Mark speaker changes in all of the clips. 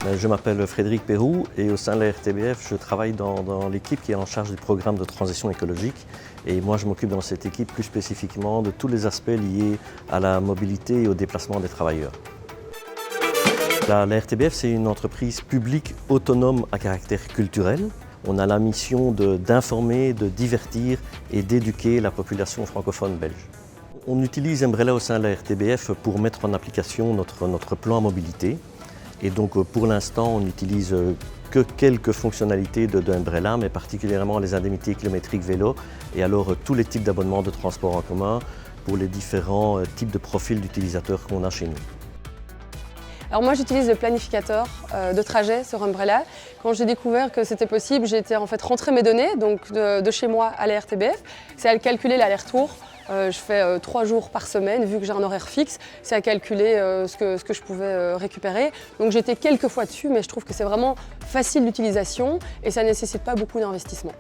Speaker 1: Je m'appelle Frédéric Péroux et au sein de la RTBF, je travaille dans l'équipe qui est en charge du programme de transition écologique. Et moi, je m'occupe dans cette équipe plus spécifiquement de tous les aspects liés à la mobilité et au déplacement des travailleurs. La RTBF, c'est une entreprise publique autonome à caractère culturel. On a la mission d'informer, de divertir et d'éduquer la population francophone belge. On utilise Umbrella au sein de la RTBF pour mettre en application notre plan mobilité. Et donc pour l'instant, on n'utilise que quelques fonctionnalités de Umbrella, mais particulièrement les indemnités kilométriques vélo et alors tous les types d'abonnements de transport en commun pour les différents types de profils d'utilisateurs qu'on a chez nous.
Speaker 2: Alors moi j'utilise le planificateur de trajet sur Umbrella. Quand j'ai découvert que c'était possible, j'ai été en fait rentrer mes données donc de chez moi à la RTBF. C'est à calculer l'aller-retour. Je fais 3 jours par semaine, vu que j'ai un horaire fixe, c'est à calculer ce que je pouvais récupérer. Donc j'étais quelques fois dessus, mais je trouve que c'est vraiment facile d'utilisation et ça ne nécessite pas beaucoup d'investissement.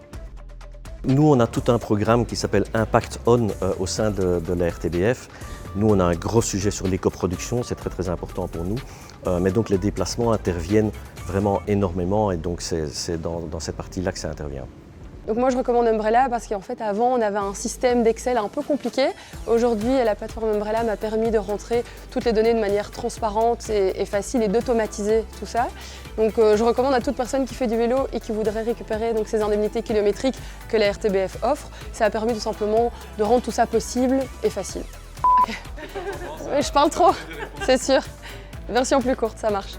Speaker 1: Nous, on a tout un programme qui s'appelle Impact On au sein de la RTBF. Nous, on a un gros sujet sur l'éco-production, c'est très important pour nous. Mais donc les déplacements interviennent vraiment énormément et donc c'est dans cette partie-là que ça intervient.
Speaker 2: Donc moi je recommande Umbrella parce qu'en fait avant on avait un système d'Excel un peu compliqué. Aujourd'hui la plateforme Umbrella m'a permis de rentrer toutes les données de manière transparente et facile et d'automatiser tout ça. Donc je recommande à toute personne qui fait du vélo et qui voudrait récupérer donc, ces indemnités kilométriques que la RTBF offre. Ça a permis tout simplement de rendre tout ça possible et facile. Okay. Je parle trop, c'est sûr. Version plus courte, ça marche.